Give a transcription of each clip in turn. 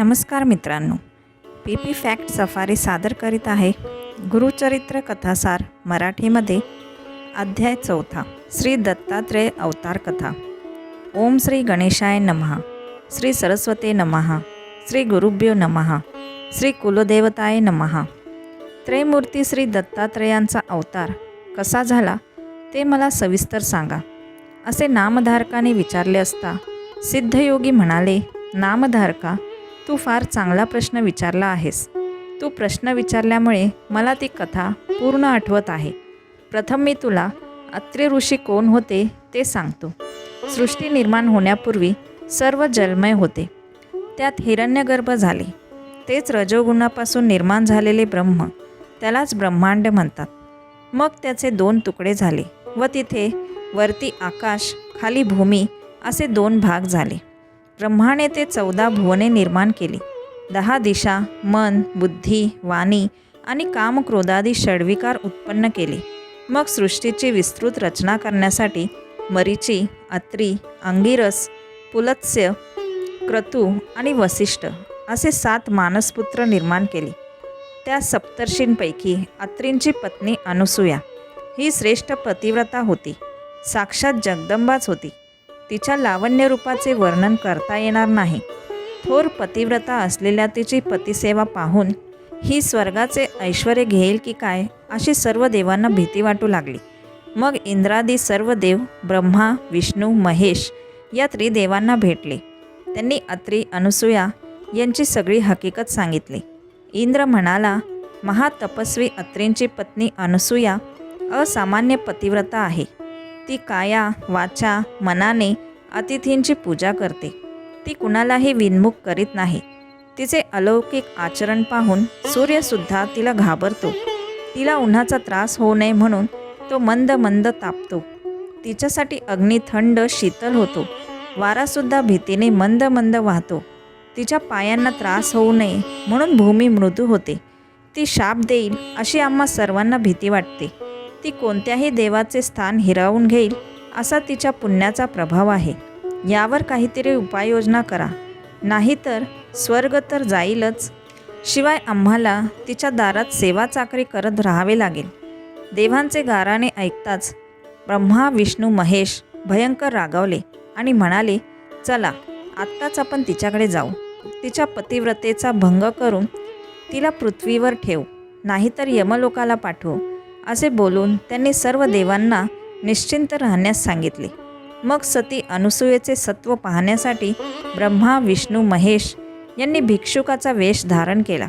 नमस्कार मित्रांनो, P fact safari सादर करीत आहे गुरुचरित्र कथासार मराठीमध्ये अध्याय 4 श्री दत्तात्रेय अवतार कथा। ओम श्री गणेशाय नमः, श्री सरस्वते नमः, श्री गुरुभ्यो नमः, श्री कुलदेवताय नमः। त्रयमूर्ती श्री दत्तात्रेयांचा अवतार कसा झाला ते मला सविस्तर सांगा, असे नामधारकाने विचारले असता सिद्धयोगी म्हणाले, नामधारका, तू फार चांगला प्रश्न विचारला आहेस। तू प्रश्न विचारल्यामुळे मला ती कथा पूर्ण आठवत आहे। प्रथम मी तुला अत्रि ऋषी कोण होते ते सांगतो। सृष्टी निर्माण होण्यापूर्वी सर्व जलमय होते, त्यात हिरण्यगर्भ झाले, तेच रजोगुणापासून निर्माण झालेले ब्रह्म, त्यालाच ब्रह्मांड म्हणतात। मग त्याचे 2 तुकडे झाले व तिथे वरती आकाश खाली भूमी असे 2 भाग झाले। ब्रह्माने ते 14 भुवने निर्माण केली। 10 दिशा, मन, बुद्धी, वाणी आणि काम क्रोधादी षड्विकार उत्पन्न केले। मग सृष्टीची विस्तृत रचना करण्यासाठी मरीची, अत्री, अंगिरस, पुलत्स्य, क्रतू आणि वसिष्ठ असे 7 मानसपुत्र निर्माण केले। त्या सप्तर्षींपैकी अत्रींची पत्नी अनुसूया ही श्रेष्ठ पतिव्रता होती, साक्षात जगदंबाच होती। तिच्या लावण्य रूपाचे वर्णन करता येणार नाही। थोर पतिव्रता असलेल्या तिची पतिसेवा पाहून ही स्वर्गाचे ऐश्वर्य घेईल की काय अशी सर्व देवांना भीती वाटू लागली। मग इंद्रादी सर्व देव ब्रह्मा, विष्णू, महेश या त्रिदेवांना भेटले। त्यांनी अत्री, अनुसूया यांची सगळी हकीकत सांगितली। इंद्र म्हणाला, महातपस्वी अत्रींची पत्नी अनुसूया असामान्य पतिव्रता आहे। ती काया, वाचा, मनाने अतिथींची पूजा करते। ती कुणालाही विनमुख करीत नाही। तिचे अलौकिक आचरण पाहून सूर्यसुद्धा तिला घाबरतो। तिला उन्हाचा त्रास होऊ नये म्हणून तो मंद मंद तापतो। तिच्यासाठी अग्नी थंड शीतल होतो, वारासुद्धा भीतीने मंद मंद वाहतो। तिच्या पायांना त्रास होऊ नये म्हणून भूमी मृदू होते। ती शाप देईल अशी आम्हा सर्वांना भीती वाटते। ती कोणत्याही देवाचे स्थान हिरावून घेईल असा तिच्या पुण्याचा प्रभाव आहे। यावर काहीतरी उपाययोजना करा, नाहीतर स्वर्ग तर जाईलच, शिवाय आम्हाला तिच्या दारात सेवा चाकरी करत राहावे लागेल। देवांचे गाराणे ऐकताच ब्रह्मा, विष्णू, महेश भयंकर रागावले आणि म्हणाले, चला आत्ताच आपण तिच्याकडे जाऊ। तिच्या पतिव्रतेचा भंग करून तिला पृथ्वीवर ठेव, नाहीतर यमलोकाला पाठवू, असे बोलून त्यांनी सर्व देवांना निश्चिंत राहण्यास सांगितले। मग सती अनुसूयेचे सत्व पाहण्यासाठी ब्रह्मा, विष्णू, महेश यांनी भिक्षुकाचा वेश धारण केला।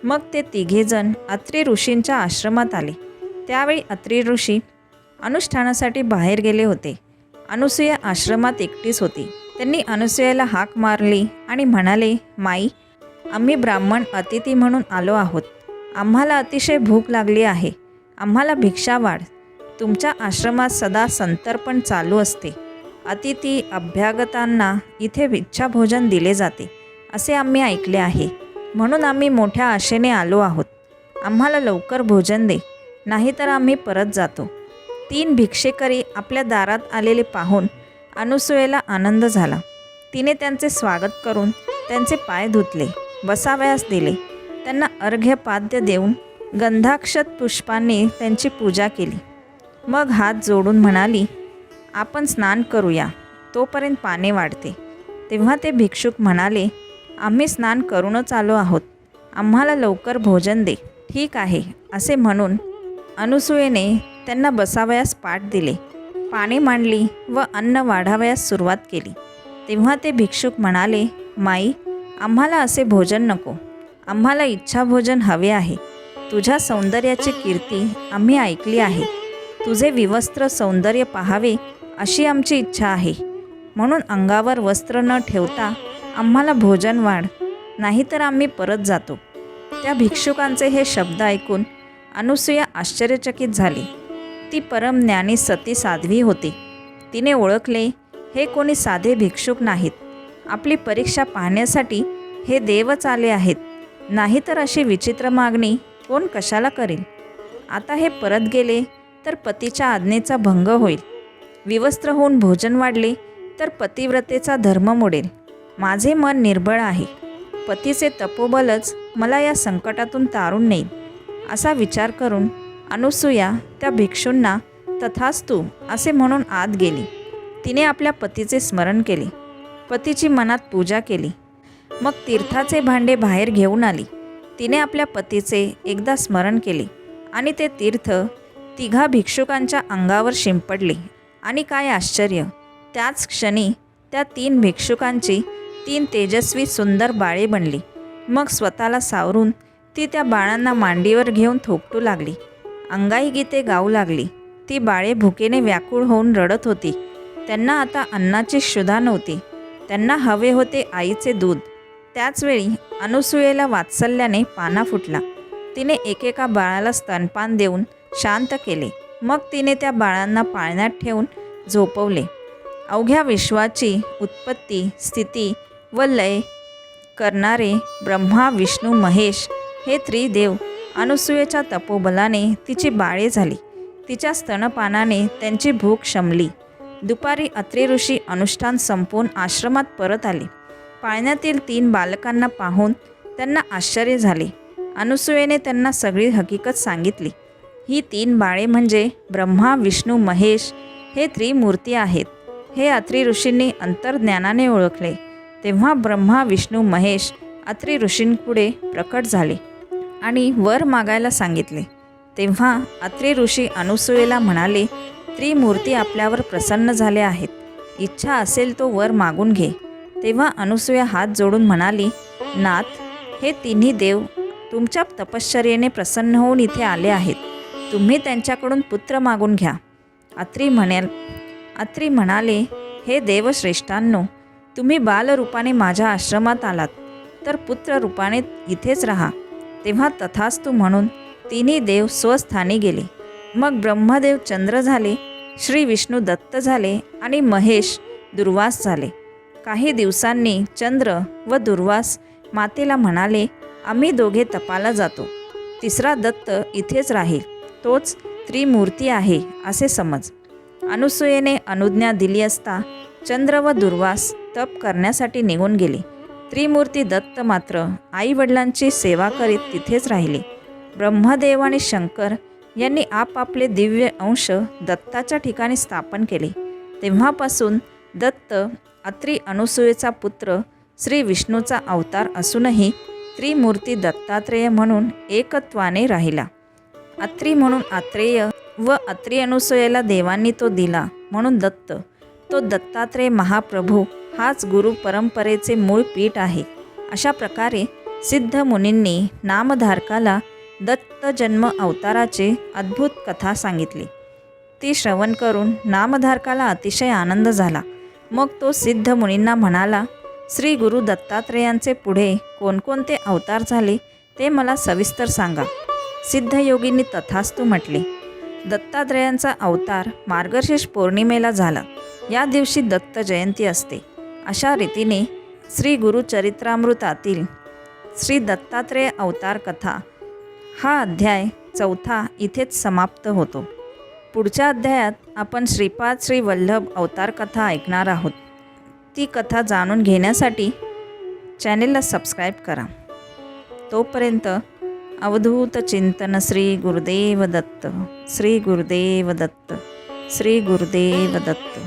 मग ते तिघेजण अत्रि ऋषींच्या आश्रमात आले। त्यावेळी अत्रि ऋषी अनुष्ठानासाठी बाहेर गेले होते। अनुसूया आश्रमात एकटीच होती। त्यांनी अनुसूयाला हाक मारली आणि म्हणाले, माई, आम्ही ब्राह्मण अतिथी म्हणून आलो आहोत। आम्हाला अतिशय भूक लागली आहे, आम्हाला भिक्षा वाढ। तुमच्या आश्रमात सदा संतर्पण चालू असते। अतिथी अभ्यागतांना इथे भिक्षाभोजन दिले जाते असे आम्ही ऐकले आहे, म्हणून आम्ही मोठ्या आशेने आलो आहोत। आम्हाला लवकर भोजन दे, नाहीतर आम्ही परत जातो। 3 भिक्षेकरी आपल्या दारात आलेले पाहून अनुसूयेला आनंद झाला। तिने त्यांचे स्वागत करून त्यांचे पाय धुतले, बसावयास दिले, त्यांना अर्घ्यपाद्य देऊन गंधाक्षत पुष्पांनी त्यांची पूजा केली। मग हात जोडून म्हणाली, आपण स्नान करूया, तोपर्यंत पाने वाढते। तेव्हा ते भिक्षुक म्हणाले, आम्ही स्नान करूनच आलो आहोत, आम्हाला लवकर भोजन दे। ठीक आहे असे म्हणून अनुसूयेने त्यांना बसावयास पाट दिले, पाने मांडली व अन्न वाढावयास सुरुवात केली। तेव्हा ते भिक्षुक म्हणाले, माई, आम्हाला असे भोजन नको, आम्हाला इच्छाभोजन हवे आहे। तुझ्या सौंदर्याची कीर्ती आम्ही ऐकली आहे, तुझे विवस्त्र सौंदर्य पाहावे अशी आमची इच्छा आहे, म्हणून अंगावर वस्त्र न ठेवता आम्हाला भोजन वाढ, नाहीतर आम्ही परत जातो। त्या भिक्षुकांचे हे शब्द ऐकून अनुसूया आश्चर्यचकित झाली। ती परम ज्ञानी सती साध्वी होती। तिने ओळखले, हे कोणी साधे भिक्षुक नाहीत, आपली परीक्षा पाहण्यासाठी हे देवच आले आहेत, नाहीतर अशी विचित्र मागणी कोण कशाला करेल। आता हे परत गेले तर पतीच्या आज्ञेचा भंग होईल, विवस्त्र होऊन भोजन वाढले तर पतिव्रतेचा धर्म मोडेल। माझे मन निर्बळ आहे, पतीचे तपोबलच मला या संकटातून तारून नेईल असा विचार करून अनुसूया त्या भिक्षूंना तथास्तु असे म्हणून आत गेली. तिने आपल्या पतीचे स्मरण केले, पतीची मनात पूजा केली. मग तीर्थाचे भांडे बाहेर घेऊन आली. तिने आपल्या पतीचे एकदा स्मरण केले आणि ते तीर्थ तिघा भिक्षुकांच्या अंगावर शिंपडले. आणि काय आश्चर्य, त्याच क्षणी त्या 3 भिक्षुकांची 3 तेजस्वी सुंदर बाळे बनली. मग स्वतःला सावरून ती त्या बाळांना मांडीवर घेऊन थोपटू लागली. अंगाई गीते गाऊ लागली. ती बाळे भुकेने व्याकुळ होऊन रडत होती. त्यांना आता अन्नाची क्षुधा नव्हती. त्यांना हवे होते आईचे दूध. त्याचवेळी अनुसूयेला वात्सल्याने पाना फुटला. तिने एकेका बाळाला स्तनपान देऊन शांत केले. मग तिने त्या बाळांना पाळण्यात ठेवून झोपवले. अवघ्या विश्वाची उत्पत्ती, स्थिती व लय करणारे ब्रह्मा, विष्णू, महेश हे त्रिदेव अनुसूयेच्या तपोबलाने तिची बाळे झाली. तिच्या स्तनपानाने त्यांची भूक शमली. दुपारी अत्रि ऋषी अनुष्ठान संपवून आश्रमात परत आले. पाळण्यातील 3 बालकांना पाहून त्यांना आश्चर्य झाले. अनुसूयेने त्यांना सगळी हकीकत सांगितली. ही 3 बाळे म्हणजे ब्रह्मा, विष्णू, महेश हे त्रिमूर्ती आहेत. हे अत्रि ऋषींनी अंतर्ज्ञानाने ओळखले. तेव्हा ब्रह्मा, विष्णू, महेश अत्रि ऋषींपुढे प्रकट झाले आणि वर मागायला सांगितले. तेव्हा अत्रि ऋषी अनुसूयेला म्हणाले, त्रिमूर्ती आपल्यावर प्रसन्न झाले आहेत. इच्छा असेल तो वर मागून घे. तेव्हा अनुसूया हात जोडून म्हणाली, नाथ, हे तिन्ही देव तुमच्या तपश्चर्येने प्रसन्न होऊन इथे आले आहेत. तुम्ही त्यांच्याकडून पुत्र मागून घ्या. अत्रि म्हणाले, हे देवश्रेष्ठांनो, तुम्ही बालरूपाने माझ्या आश्रमात आलात तर पुत्र रूपाने इथेच राहा. तेव्हा तथास्तु म्हणून तिन्ही देव स्वस्थानी गेले. मग ब्रह्मदेव चंद्र झाले, श्री विष्णू दत्त झाले आणि महेश दुर्वास झाले. काही दिवसांनी चंद्र व दुर्वास मातेला म्हणाले, आम्ही दोघे तपाला जातो. तिसरा दत्त इथेच राहील. तोच त्रिमूर्ती आहे असे समज. अनुसूयेने अनुज्ञा दिली असता चंद्र व दुर्वास तप करण्यासाठी निघून गेले. त्रिमूर्ती दत्त मात्र आईवडिलांची सेवा करीत तिथेच राहिले. ब्रह्मदेव आणि शंकर यांनी आपापले दिव्य अंश दत्ताच्या ठिकाणी स्थापन केले. तेव्हापासून दत्त अत्रि अनुसूयेचा पुत्र श्री विष्णूचा अवतार असूनही त्रिमूर्ती दत्तात्रेय म्हणून एकत्वाने राहिला. अत्रि म्हणून आत्रेय व अत्रि अनुसूयेला देवांनी तो दिला म्हणून दत्त. तो दत्तात्रेय महाप्रभू हाच गुरु परंपरेचे मूळ पीठ आहे. अशा प्रकारे सिद्ध मुनींनी नामधारकाला दत्त जन्म अवताराचे अद्भुत कथा सांगितली. ती श्रवण करून नामधारकाला अतिशय आनंद झाला. मग तो सिद्ध मुनींना म्हणाला, श्री गुरु दत्तात्रेयांचे पुढे कोणकोणते अवतार झाले ते मला सविस्तर सांगा. सिद्ध योगींनी तथास्तु म्हटले. दत्तात्रेयांचा अवतार मार्गशीर्ष पौर्णिमेला झाला. या दिवशी दत्त जयंती असते. अशा रीतीने श्री गुरुचरित्रामृतातील श्री दत्तात्रेय अवतार कथा हा अध्याय 4 इथेच समाप्त होतो. पुढच्या अध्यायात आपण श्रीपाद श्री वल्लभ अवतार कथा ऐकणार आहोत. ती कथा जाणून घेण्यासाठी चॅनेलला सबस्क्राईब करा. तोपर्यंत अवधूत चिंतन श्री गुरुदेव दत्त. श्री गुरुदेव दत्त. श्री गुरुदेव दत्त.